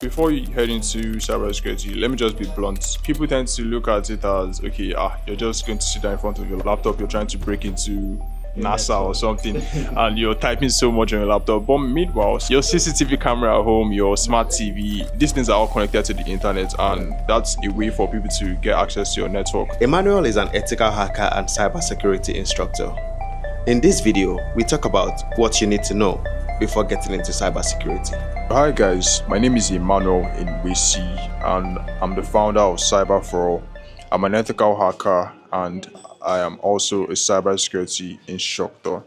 Before you head into cybersecurity, let me just be blunt. People tend to look at it as, okay, you're just going to sit down in front of your laptop, you're trying to break into NASA or something, and you're typing so much on your laptop. But meanwhile, your CCTV camera at home, your smart TV, these things are all connected to the internet, and that's a way for people to get access to your network. Emmanuel is an ethical hacker and cybersecurity instructor. In this video, we talk about what you need to know before getting into cybersecurity. Hi guys, my name is Emmanuel Inwesi, and I'm the founder of Cyber4. I'm an ethical hacker and I am also a cybersecurity instructor.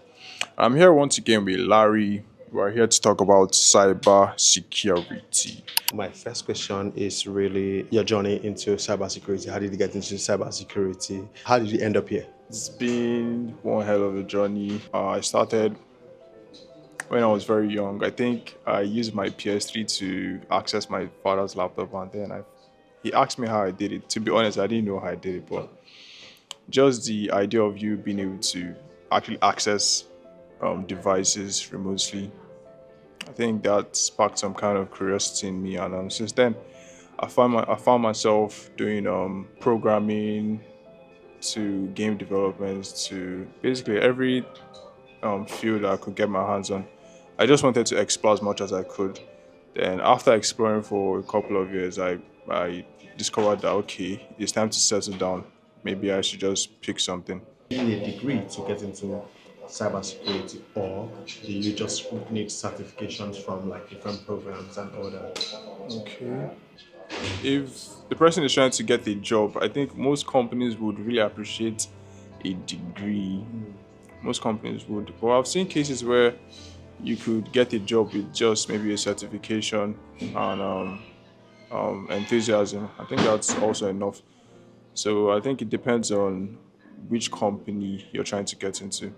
I'm here once again with Larry. We're here to talk about cybersecurity. My first question is really your journey into cybersecurity. How did you get into cybersecurity? How did you end up here? It's been one hell of a journey. I started when I was very young. I think I used my PS3 to access my father's laptop, and then he asked me how I did it. To be honest, I didn't know how I did it, but just the idea of you being able to actually access devices remotely, I think that sparked some kind of curiosity in me, and since then, I found myself doing programming to game development to basically every field I could get my hands on. I just wanted to explore as much as I could. Then after exploring for a couple of years, I discovered that, okay, it's time to settle down. Maybe I should just pick something. Do you need a degree to get into cybersecurity, or do you just need certifications from like different programs and all that? Okay. If the person is trying to get a job, I think most companies would really appreciate a degree. Most companies would. But I've seen cases where you could get a job with just maybe a certification and enthusiasm. I think that's also enough. So I think it depends on which company you're trying to get into.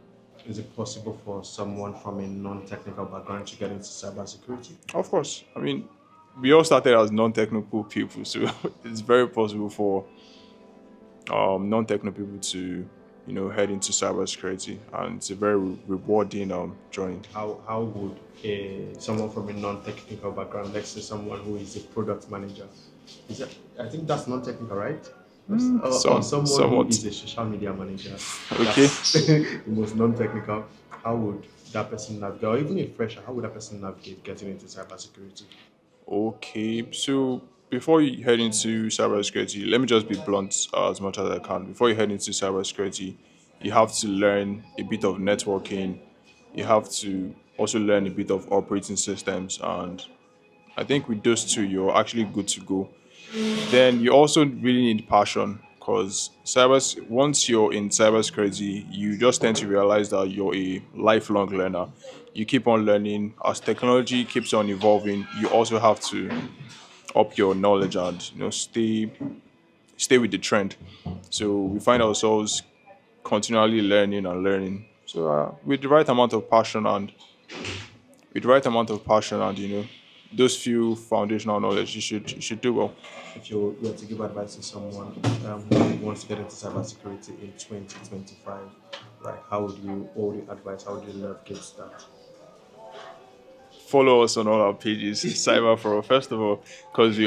Is it possible for someone from a non-technical background to get into cybersecurity? Of course. I mean, we all started as non-technical people, so it's very possible for non-technical people to head into cybersecurity, and it's a very rewarding journey. How would someone from a non-technical background, let's say someone who is a product manager, I think that's non-technical, right? Or someone who is a social media manager. Okay. The most non-technical. How would that person navigate, or even a fresher, how would that person navigate getting into cybersecurity? Okay, so before you head into cybersecurity, let me just be blunt as much as I can. Before you head into cybersecurity, you have to learn a bit of networking. You have to also learn a bit of operating systems, and I think with those two, you're actually good to go. Then you also really need passion, because once you're in cybersecurity, you just tend to realize that you're a lifelong learner. You keep on learning as technology keeps on evolving. You also have to up your knowledge and stay with the trend. So we find ourselves continually learning and learning. So with the right amount of passion and those few foundational knowledge, you should do well. If you were to give advice to someone who wants to get into cybersecurity in 2025, like what would you advise? How would you navigate that? Follow us on all our pages, Cyber4, first of all, because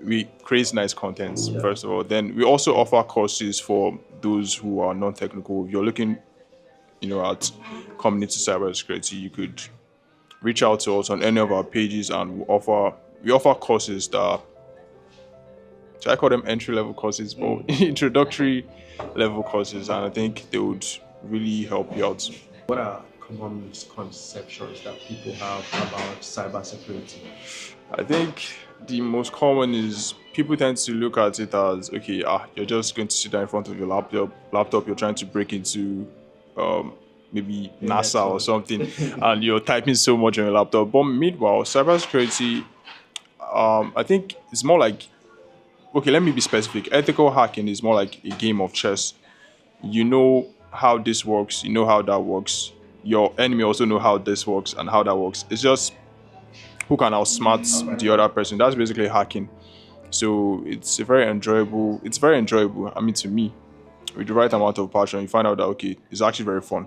we create nice content, first of all. Then we also offer courses for those who are non-technical. If you're looking, at coming into cybersecurity, you could reach out to us on any of our pages, and we offer courses that, should I call them entry-level courses, but introductory level courses, and I think they would really help you out. What are common misconceptions that people have about cybersecurity? I think the most common is people tend to look at it as, okay, you're just going to sit down in front of your laptop, you're trying to break into maybe NASA or something, and you're typing so much on your laptop. But meanwhile, cybersecurity, I think it's more like, okay, let me be specific. Ethical hacking is more like a game of chess. You know how this works, you know how that works. Your enemy also know how this works and how that works. It's just who can outsmart the other person. That's basically hacking. So it's very enjoyable. I mean, to me, with the right amount of passion, you find out that, okay, it's actually very fun.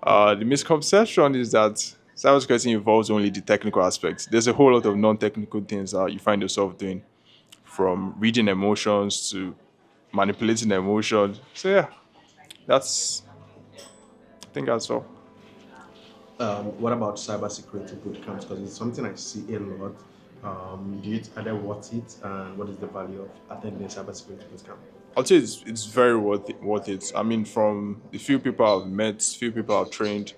The misconception is that Cybersecurity involves only the technical aspects. There's a whole lot of non-technical things that you find yourself doing, from reading emotions to manipulating emotions. So yeah, that's I think that's all. What about cybersecurity boot camps? Because it's something I see a lot. Do you are they worth it, and what is the value of attending cybersecurity boot camp? I'll say it's very worth it. I mean, from the few people I've met, few people I've trained,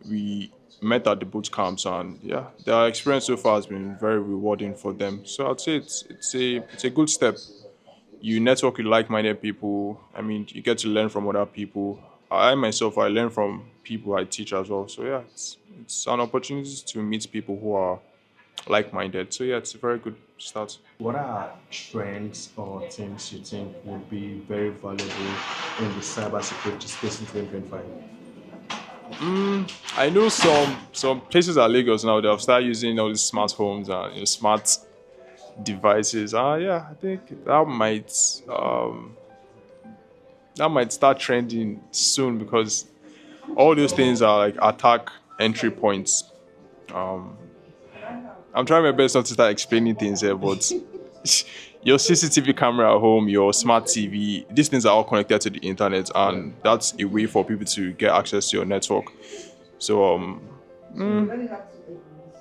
we met at the boot camps, and yeah, their experience so far has been very rewarding for them. So I'd say it's a good step. You network with like-minded people. I mean, you get to learn from other people. I myself, I learn from people I teach as well. So yeah, it's an opportunity to meet people who are like-minded. So yeah, it's a very good start. What are trends or things you think would be very valuable in the cybersecurity space in 2025? I know some places at Lagos now they have started using all these smart homes and smart devices. Yeah, I think that might start trending soon because all those things are like attack entry points. I'm trying my best not to start explaining things here, but your CCTV camera at home, your smart TV, these things are all connected to the internet, and that's a way for people to get access to your network. So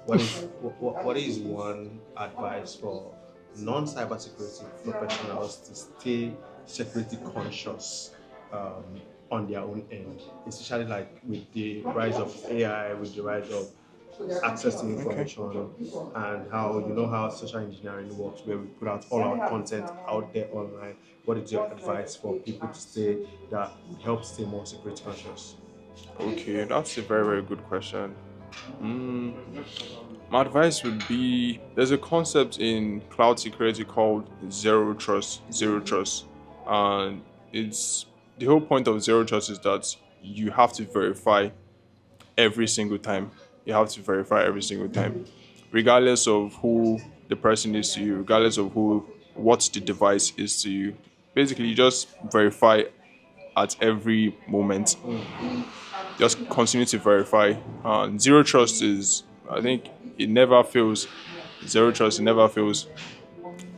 What is one advice for non-cybersecurity professionals to stay security conscious um, on their own end, especially like with the rise of AI, with the rise of access to information, and how you know how social engineering works, where we put out all our content out there online. What is your advice for people to stay that help stay more security conscious? okay, that's a very very good question. My advice would be there's a concept in cloud security called zero trust. Zero trust, and it's the whole point of zero trust is that you have to verify every single time. You have to verify every single time, regardless of who the person is to you, regardless of who what the device is to you. Basically, you just verify at every moment. Just continue to verify. Zero trust is, I think, it never fails. Zero trust, it never fails.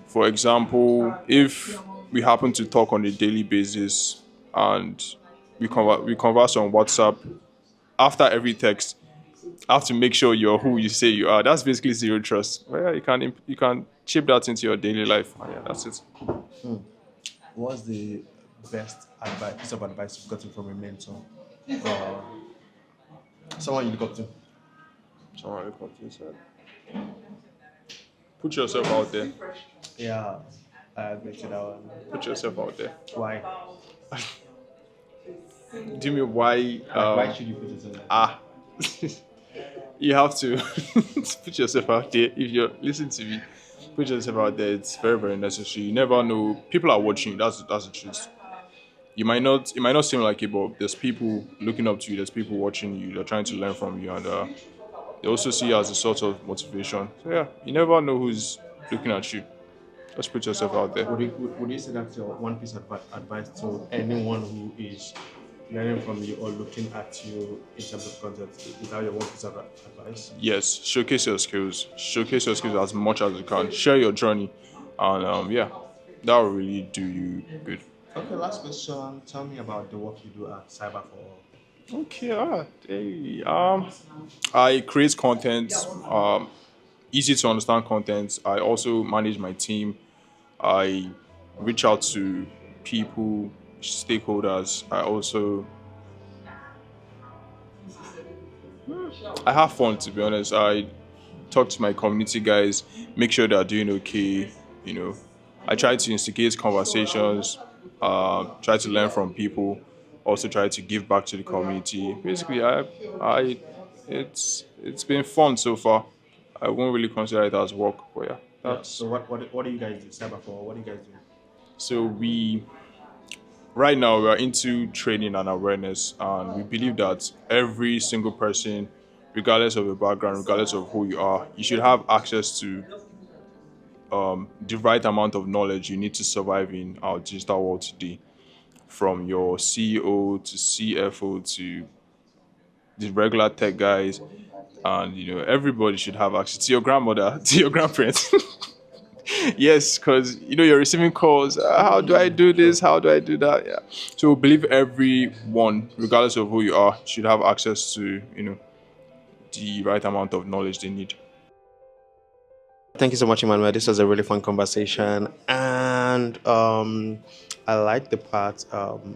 For example, if we happen to talk on a daily basis and we converse on WhatsApp, after every text, I have to make sure you're who you say you are. That's basically zero trust. Well, yeah, you can chip that into your daily life. And yeah, that's it. What's the best advice, piece of advice you've gotten from a mentor or someone you look up to? Someone look up to yourself. Put yourself out there. Yeah, I agree to that one. Put yourself out there. Why? Do you mean why? Why should you put yourself out Ah, you have to put yourself out there. If you're listening to me, put yourself out there. It's very very necessary. You never know. People are watching you. That's the truth. It might not seem like it, but there's people looking up to you. There's people watching you. They're trying to learn from you, and they also see you as a sort of motivation. So yeah, you never know who's looking at you. Just put yourself out there. would you say that's your one piece of advice to anyone who is learning from you or looking at you in terms of content? Is that your one piece of advice? Yes, showcase your skills. Showcase your skills as much as you can. Share your journey, and yeah, that will really do you good. Okay, last question. Tell me about the work you do at Cyber for All. Okay, hey, I create content, easy to understand content. I also manage my team. I reach out to people, stakeholders. I have fun, to be honest. I talk to my community guys, make sure they're doing okay. You know, I try to instigate conversations, try to learn from people, also try to give back to the community. Basically, it's been fun so far. I won't really consider it as work, but yeah, Yeah. that's So what do you guys do? Cyber for All, what do you guys do? so we right now we are into training and awareness, and we believe that every single person, regardless of your background, regardless of who you are, you should have access to the right amount of knowledge you need to survive in our digital world today. From your CEO to CFO to the regular tech guys, and everybody should have access to your grandmother, to your grandparents. Yes, because you're receiving calls. How do I do Sure. this? How do I do that? Yeah. So believe everyone, regardless of who you are, should have access to the right amount of knowledge they need. Thank you so much, Emmanuel. This was a really fun conversation, and I like the part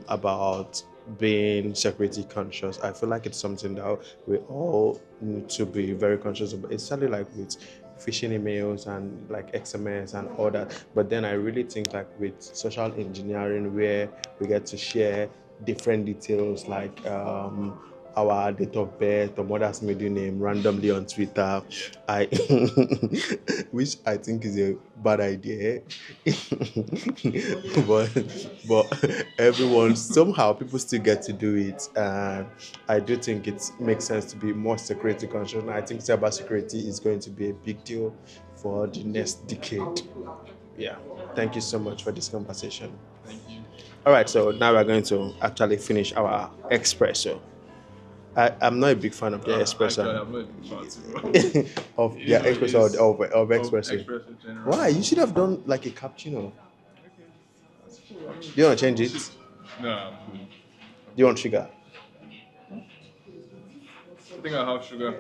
about being security conscious. I feel like it's something that we all need to be very conscious of. It's certainly like with phishing emails and like XMS and all that. But then I really think like with social engineering, where we get to share different details like our date of birth or mother's middle name randomly on Twitter. I which I think is a bad idea. but everyone somehow people still get to do it. And I do think it makes sense to be more security conscious. And I think cybersecurity is going to be a big deal for the next decade. Yeah. Thank you so much for this conversation. All right, so now we're going to actually finish our espresso. I'm not a big fan of the espresso. Actually, I'm not a big fan too. Of You know, espresso it's of of espresso. espresso general. Why? You should have done like a cappuccino. Do you want to change it? Do No, I'm good. you want sugar? I think I have sugar.